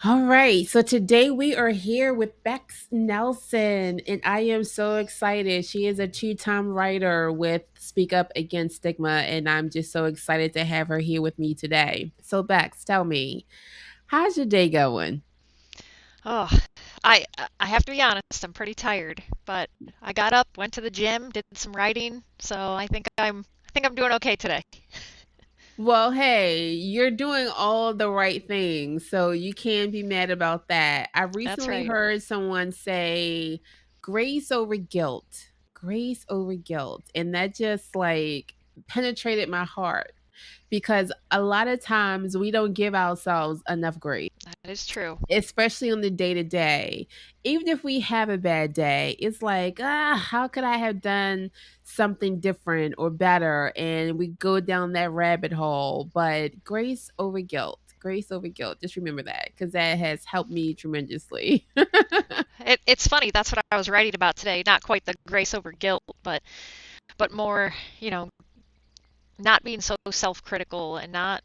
All right, so today we are here with Becks Nelson, and I am so excited. She is a two-time writer with Speak Up Against Stigma, and I'm just so excited to have her here with me today. So, Becks, tell me, how's your day going? Oh, I have to be honest, I'm pretty tired, but I got up, went to the gym, did some writing, so I think I'm doing okay today. Well, hey, you're doing all the right things, so you can't be mad about that. I That's recently right. heard someone say grace over guilt, grace over guilt, and that just like penetrated my heart because a lot of times we don't give ourselves enough grace, That is true. especially on the day to day. Even if we have a bad day, it's like, how could I have done something different or better? And we go down that rabbit hole. But grace over guilt, grace over guilt. Just remember that because that has helped me tremendously. It's funny, that's what I was writing about today. Not quite the grace over guilt, but more, you know, not being so self-critical and not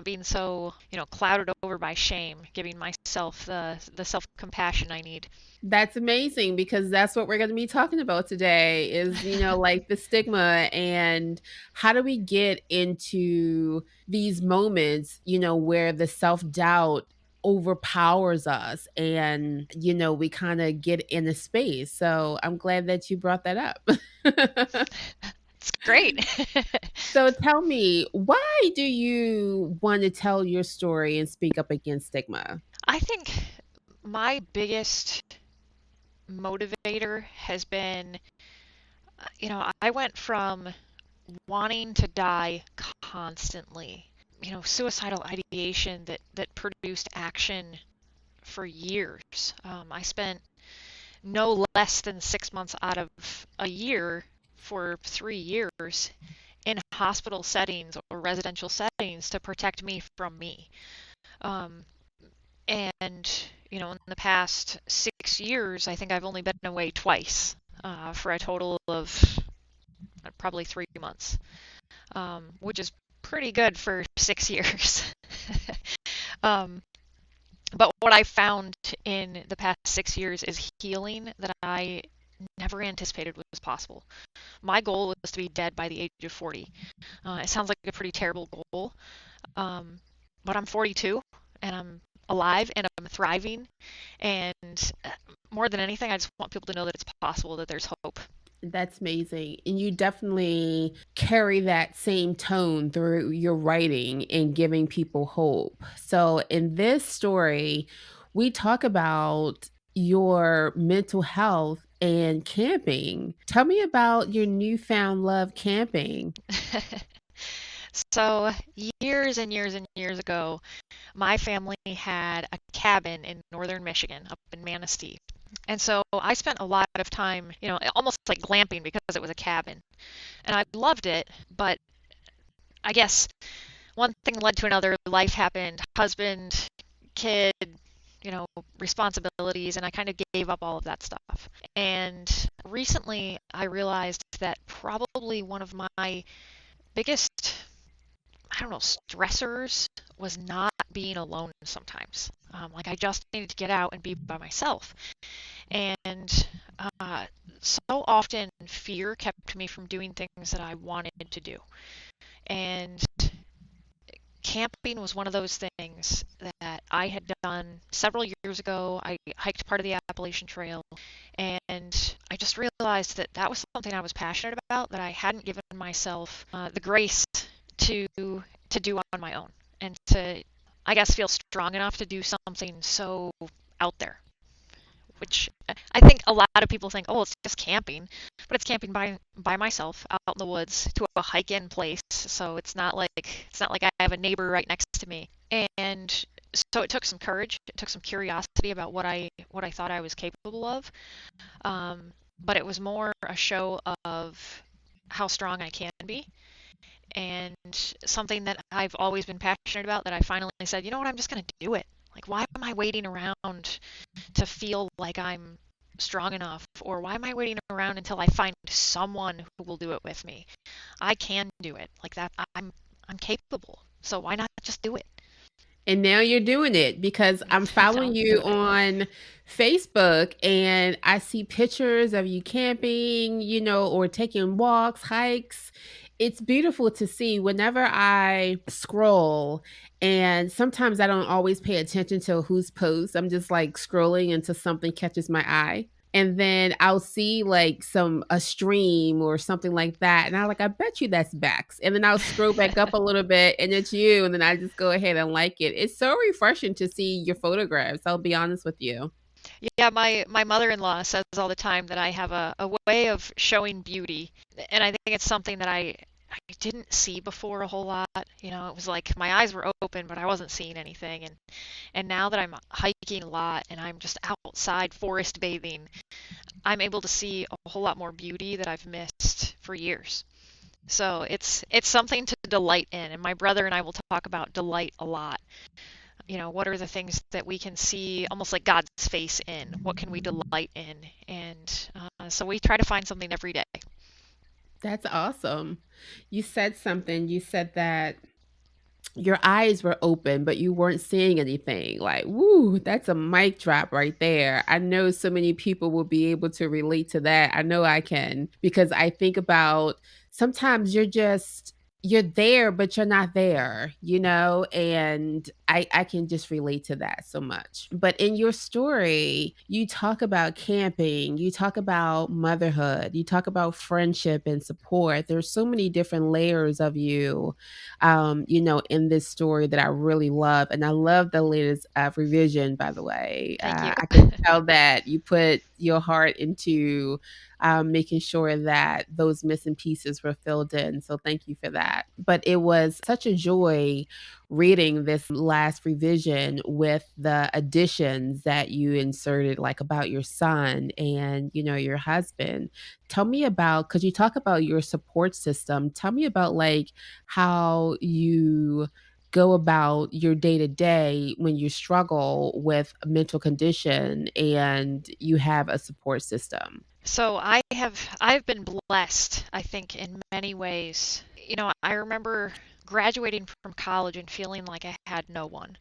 being so, clouded over by shame, giving myself the self-compassion I need. That's amazing because that's what we're going to be talking about today is, like the stigma and how do we get into these moments, where the self-doubt overpowers us and, we kind of get in a space. So I'm glad that you brought that up. It's great. So tell me, why do you want to tell your story and speak up against stigma? I think my biggest motivator has been, I went from wanting to die constantly, suicidal ideation that produced action for years. I spent no less than 6 months out of a year for 3 years in hospital settings or residential settings to protect me from me. Um, and, in the past 6 years, I think I've only been away twice for a total of probably 3 months, which is pretty good for 6 years. um, but what I found in the past 6 years is healing that I never anticipated was possible. My goal was to be dead by the age of 40. It sounds like a pretty terrible goal, um, but I'm 42 and I'm alive and I'm thriving. And more than anything, I just want people to know that it's possible, that there's hope. That's amazing. And you definitely carry that same tone through your writing and giving people hope. So, in this story, we talk about your mental health and camping. Tell me about your newfound love camping. So, years and years and years ago, my family had a cabin in northern Michigan, up in Manistee. And so I spent a lot of time, almost like glamping because it was a cabin. And I loved it, but I guess one thing led to another. Life happened, husband, kid, you know, responsibilities, and I kind of gave up all of that stuff. And recently I realized that probably one of my biggest, I don't know, stressors was not being alone sometimes. Like I just needed to get out and be by myself. And uh, so often fear kept me from doing things that I wanted to do. And camping was one of those things that I had done several years ago. I hiked part of the Appalachian Trail, and I just realized that that was something I was passionate about that I hadn't given myself the grace to do on my own, and to, I guess, feel strong enough to do something so out there. Which I think a lot of people think, oh, it's just camping, but it's camping by myself out in the woods to a hike-in place. So it's not like I have a neighbor right next to me. And so it took some courage, it took some curiosity about what I thought I was capable of. Um, but it was more a show of how strong I can be, and something that I've always been passionate about, that I finally said, you know what, I'm just going to do it. Like, why am I waiting around to feel like I'm strong enough? Or why am I waiting around until I find someone who will do it with me? I can do it. Like that, I'm capable. So why not just do it? And now you're doing it because I'm Now following I'm you doing it. on Facebook and I see pictures of you camping, or taking walks, hikes. It's beautiful to see whenever I scroll, and sometimes I don't always pay attention to whose post. I'm just like scrolling until something catches my eye. And then I'll see like a stream or something like that. And I'm like, I bet you that's Bex. And then I'll scroll back up a little bit and it's you. And then I just go ahead and like it. It's so refreshing to see your photographs. I'll be honest with you. Yeah, my mother-in-law says all the time that I have a way of showing beauty, and I think it's something that I didn't see before a whole lot. It was like my eyes were open, but I wasn't seeing anything. And now that I'm hiking a lot and I'm just outside forest bathing, I'm able to see a whole lot more beauty that I've missed for years. So it's something to delight in, and my brother and I will talk about delight a lot. What are the things that we can see almost like God's face in? What can we delight in? And so we try to find something every day. That's awesome. You said something. You said that your eyes were open, but you weren't seeing anything. Like, woo, that's a mic drop right there. I know so many people will be able to relate to that. I know I can because I think about sometimes you're there, but you're not there, and I can just relate to that so much. But in your story, you talk about camping, you talk about motherhood, you talk about friendship and support. There's so many different layers of you in this story that I really love. And I love the latest revision, by the way. Thank you. I can tell that you put your heart into making sure that those missing pieces were filled in. So thank you for that. But it was such a joy reading this last revision with the additions that you inserted, like about your son and, your husband. Tell me about, because you talk about your support system. Tell me about like how you go about your day to day when you struggle with a mental condition and you have a support system. So I've been blessed, I think, in many ways. I remember graduating from college and feeling like I had no one.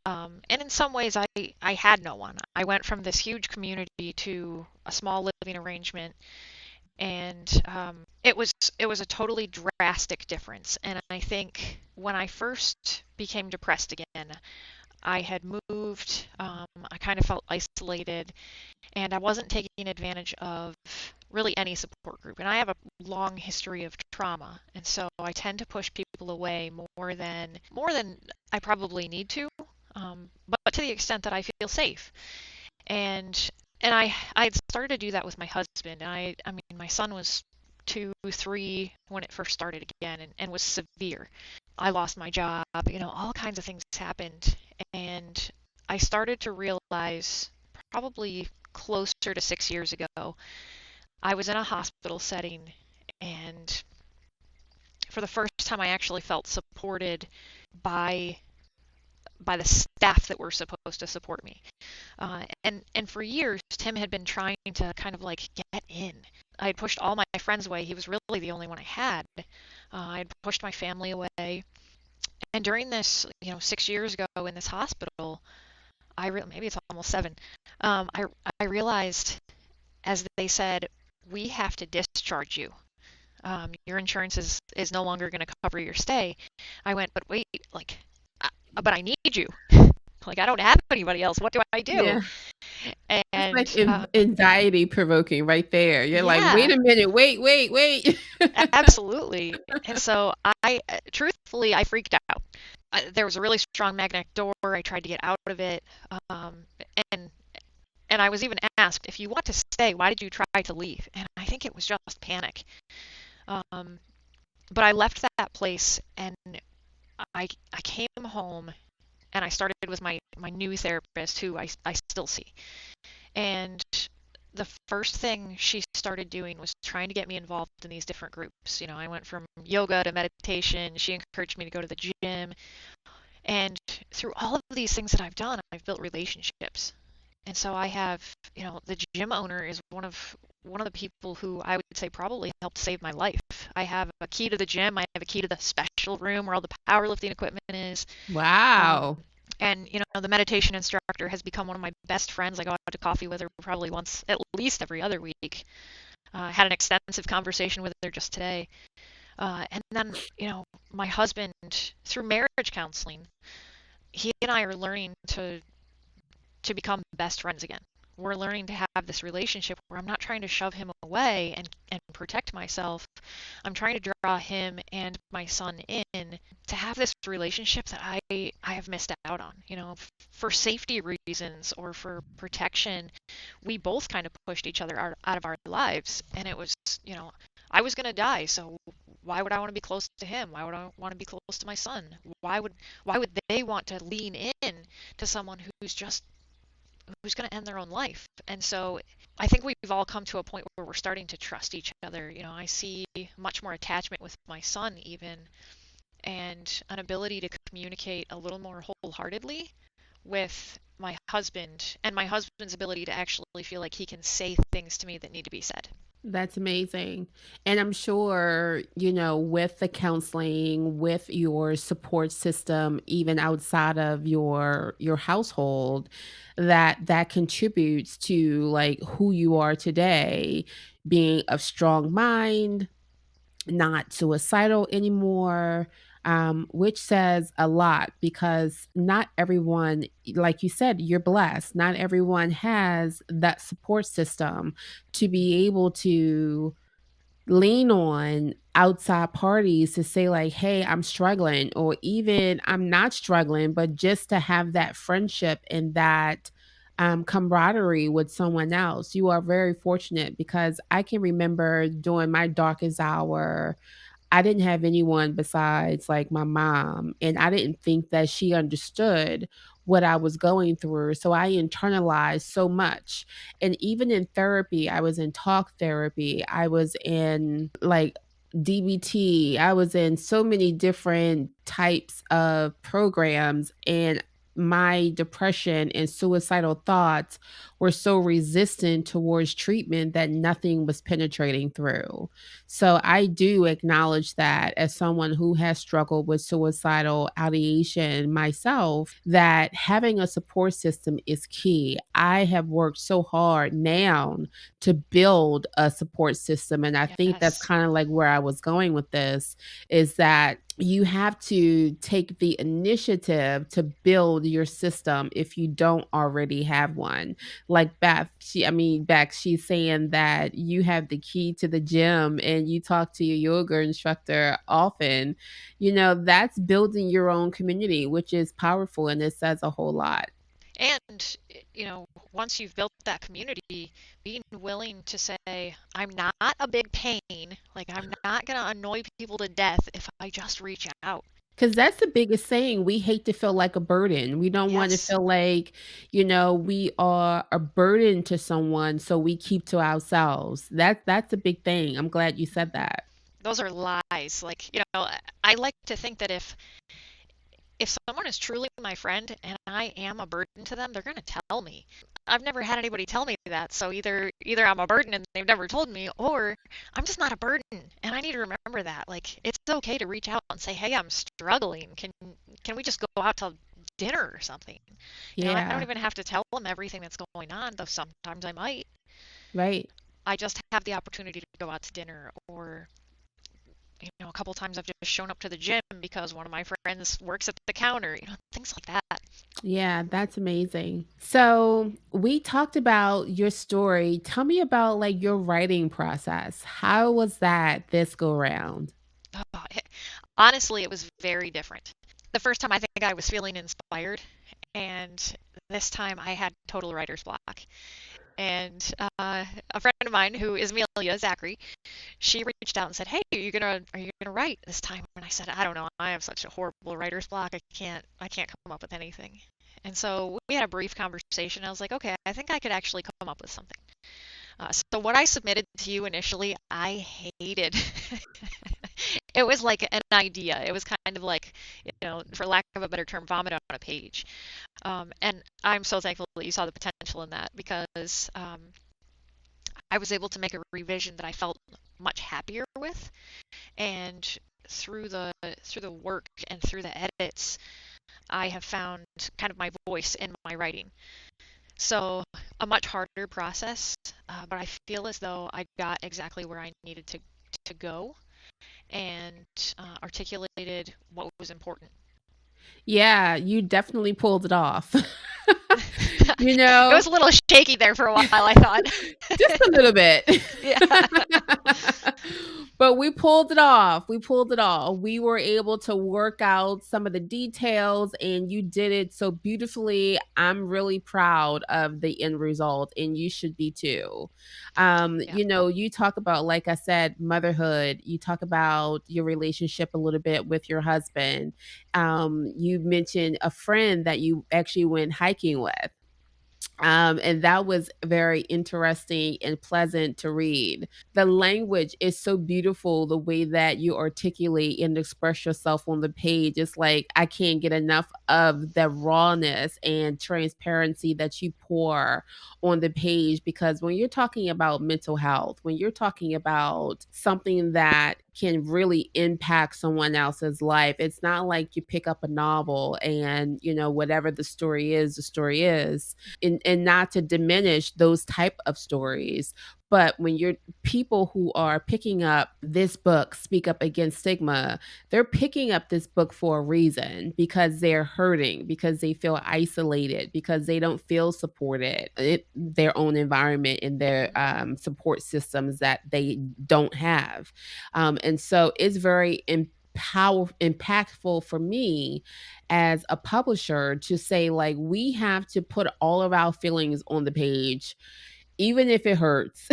And in some ways, I had no one. I went from this huge community to a small living arrangement, and it was a totally drastic difference. And I think when I first became depressed again, I had moved. I kind of felt isolated, and I wasn't taking advantage of really any support group. And I have a long history of trauma, and so I tend to push people away more than I probably need to, but to the extent that I feel safe. And I had started to do that with my husband. And I mean my son was 2, 3 when it first started again, and was severe. I lost my job. All kinds of things happened, and I started to realize probably closer to 6 years ago, I was in a hospital setting, and for the first time, I actually felt supported by by the staff that were supposed to support me. And for years, Tim had been trying to kind of like get in. I had pushed all my friends away. He was really the only one I had. I had pushed my family away. And during this, 6 years ago in this hospital, maybe it's almost 7. I realized, as they said, we have to discharge you. Your insurance is no longer going to cover your stay. I went, but wait, like, but I need you. Like, I don't have anybody else. What do I do? Yeah. That's like And anxiety provoking right there. You're like, wait yeah, a minute, wait, wait, wait. absolutely. And so truthfully, I freaked out. There was a really strong magnetic door. I tried to get out of it. Um, and and I was even asked, if you want to stay, why did you try to leave? And I think it was just panic. Um, but I left that place, and I came home, and I started with my new therapist, who I still see. And the first thing she started doing was trying to get me involved in these different groups. I went from yoga to meditation. She encouraged me to go to the gym. And through all of these things that I've done, I've built relationships. And so I have, the gym owner is one of the people who I would say probably helped save my life. I have a key to the gym. I have a key to the special room where all the powerlifting equipment is. Um, Wow. and the meditation instructor has become one of my best friends. I go out to coffee with her probably once, at least every other week. Had an extensive conversation with her just today. And then, my husband, through marriage counseling, he and I are learning to become best friends again. We're learning to have this relationship where I'm not trying to shove him away and protect myself. I'm trying to draw him and my son in to have this relationship that I have missed out on. For safety reasons or for protection, we both kind of pushed each other out of our lives. And it was, I was going to die. So why would I want to be close to him? Why would I want to be close to my son? Why would they want to lean in to someone who's going to end their own life? And so I think we've all come to a point where we're starting to trust each other. I see much more attachment with my son, even, and an ability to communicate a little more wholeheartedly with my husband, and my husband's ability to actually feel like he can say things to me that need to be said. That's amazing. And I'm sure, with the counseling, with your support system, even outside of your household, that contributes to like who you are today, being of strong mind, not suicidal anymore, which says a lot because not everyone, like you said, you're blessed. Not everyone has that support system to be able to lean on outside parties to say like, hey, I'm struggling, or even I'm not struggling, but just to have that friendship and that camaraderie with someone else. You are very fortunate because I can remember during my darkest hour, I didn't have anyone besides like my mom, and I didn't think that she understood what I was going through. So I internalized so much. And even in therapy, I was in talk therapy, I was in like DBT, I was in so many different types of programs, and my depression and suicidal thoughts were so resistant towards treatment that nothing was penetrating through. So I do acknowledge that as someone who has struggled with suicidal ideation myself, that having a support system is key. I have worked so hard now to build a support system. And I think that's Yes. kind of like where I was going with this, is that you have to take the initiative to build your system if you don't already have one. Like Beck, she's saying that you have the key to the gym and you talk to your yoga instructor often. That's building your own community, which is powerful, and it says a whole lot. And, once you've built that community, being willing to say, I'm not a big pain, like, I'm not going to annoy people to death if I just reach out. Because that's the biggest saying. We hate to feel like a burden. We don't want to Yes, feel like, we are a burden to someone, so we keep to ourselves. That's a big thing. I'm glad you said that. those are lies. Like, I like to think that if someone is truly my friend and I am a burden to them, they're going to tell me. I've never had anybody tell me that. So either I'm a burden and they've never told me, or I'm just not a burden. And I need to remember that. Like, it's okay to reach out and say, "Hey, I'm struggling. Can we just go out to dinner or something?" I don't Yeah, even have to tell them everything that's going on, though sometimes I might. right. I just have the opportunity to go out to dinner, or a couple times I've just shown up to the gym because one of my friends works at the counter, things like that. Yeah, that's amazing. So, we talked about your story. Tell me about like your writing process. How was that this go round? Oh, honestly, it was very different. The first time I think I was feeling inspired, and this time I had total writer's block. And a friend of mine who is Amelia Zachary, she reached out and said, "Hey, are you gonna write this time?" And I said, "I don't know. I have such a horrible writer's block. I can't come up with anything." And so we had a brief conversation. I was like, "Okay, I think I could actually come up with something." So what I submitted to you initially, I hated. It was like an idea. It was kind of like, for lack of a better term, vomit on a page. And I'm so thankful that you saw the potential in that, because I was able to make a revision that I felt much happier with. And through the through the work and through the edits, I have found kind of my voice in my writing. So a much harder process, but I feel as though I got exactly where I needed to go and articulated what was important. Yeah, you definitely pulled it off. You It know, was a little shaky there for a while, I thought. just a little bit. Yeah. But we pulled it off. We pulled it off. We were able to work out some of the details, and you did it so beautifully. I'm really proud of the end result, and you should be too. Yeah. You talk about, like I said, motherhood. You talk about your relationship a little bit with your husband. You mentioned a friend that you actually went hiking with. And that was very interesting and pleasant to read. The language is so beautiful, the way that you articulate and express yourself on the page. It's like I can't get enough of the rawness and transparency that you pour on the page, because when you're talking about mental health, when you're talking about something that can really impact someone else's life, it's not like you pick up a novel and, whatever the story is, the story is, and not to diminish those type of stories, but when you're people who are picking up this book, Speak Up Against Stigma, they're picking up this book for a reason, because they're hurting, because they feel isolated, because they don't feel supported in their own environment, in their Mhm. support systems that they don't have. And so it's very impactful for me as a publisher to say, like, we have to put all of our feelings on the page, even if it hurts,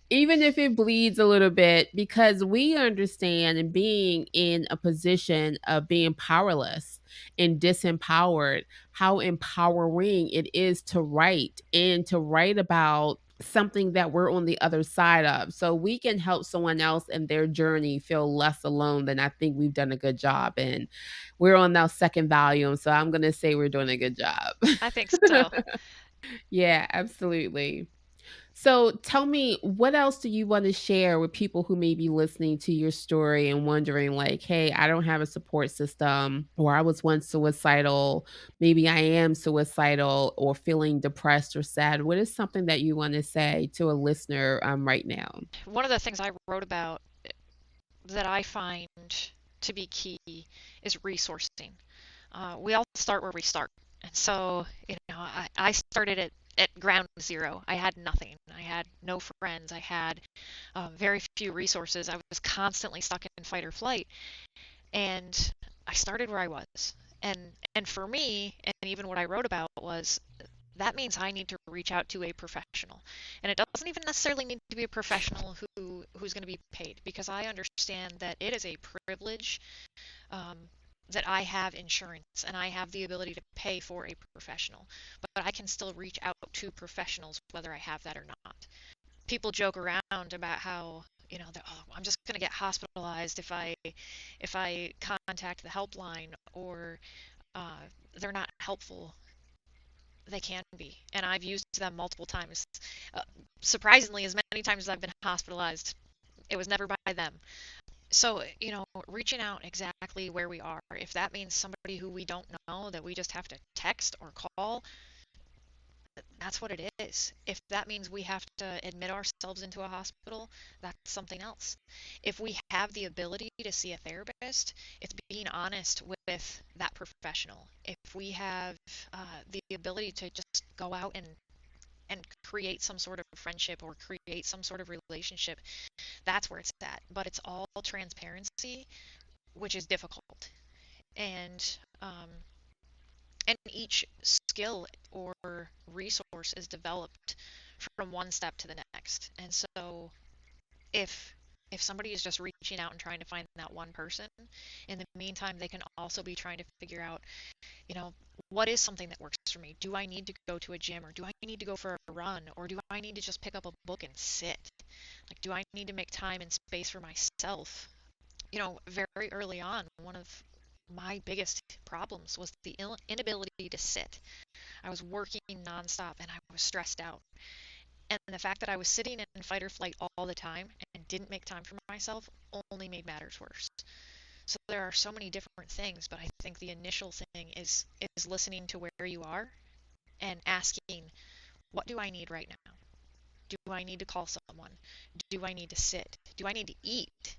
even if it bleeds a little bit, because we understand, and being in a position of being powerless and disempowered, how empowering it is to write, and to write about something that we're on the other side of, so we can help someone else in their journey feel less alone. Then I think we've done a good job, and we're on our second volume, so I'm going to say we're doing a good job. I think so. Yeah, absolutely. So tell me, what else do you want to share with people who may be listening to your story and wondering, like, hey, I don't have a support system, or I was once suicidal, maybe I am suicidal, or feeling depressed or sad. What is something that you want to say to a listener right now? One of the things I wrote about that I find to be key is resourcing. We all start where we start. And so, I started at ground zero. I had nothing. I had no friends. I had very few resources. I was constantly stuck in fight or flight. And I started where I was. And for me, and even what I wrote about was that means I need to reach out to a professional. And it doesn't even necessarily need to be a professional who's going to be paid, because I understand that it is a privilege um, that I have insurance and I have the ability to pay for a professional. But I can still reach out to professionals whether I have that or not. People joke around about how, oh, I'm just going to get hospitalized if I contact the helpline, or uh, they're not helpful. They can be, and I've used them multiple times. Uh, Surprisingly, as many times as I've been hospitalized, it was never by them. So, reaching out exactly where we are. If that means somebody who we don't know that we just have to text or call, that's what it is. If that means we have to admit ourselves into a hospital, that's something else. If we have the ability to see a therapist, it's being honest with that professional. If we have the ability to just go out and create some sort of friendship or create some sort of relationship, that's where it's at. But it's all transparency, which is difficult. And and each skill or resource is developed from one step to the next. And so if somebody is just reaching out and trying to find that one person, in the meantime they can also be trying to figure out, you know, what is something that works for me? Do I need to go to a gym, or do I need to go for a run, or do I need to just pick up a book and sit? Like, do I need to make time and space for myself? Very early on, one of my biggest problems was the inability to sit. I was working nonstop and I was stressed out. And the fact that I was sitting in fight or flight all the time and didn't make time for myself only made matters worse. So there are so many different things, but I think the initial thing is listening to where you are and asking, what do I need right now? Do I need to call someone? Do I need to sit? Do I need to eat?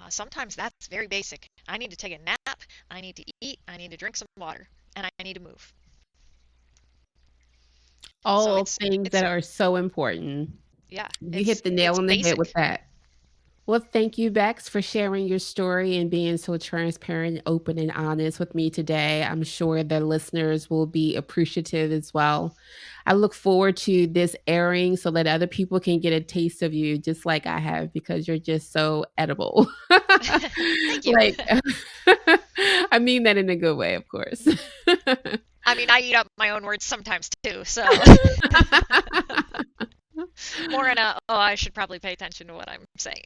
Sometimes that's very basic. I need to take a nap. I need to eat. I need to drink some water, and I need to move. So All things it's that are so important. yeah, You hit the nail it's on the head with basic. that. Well, thank you, Bex, for sharing your story and being so transparent, open, and honest with me today. I'm sure the listeners will be appreciative as well. I look forward to this airing so that other people can get a taste of you just like I have because you're just so edible. Thank you. Like, I mean that in a good way, of course. I mean, I eat up my own words sometimes too, so more in a, oh, I should probably pay attention to what I'm saying.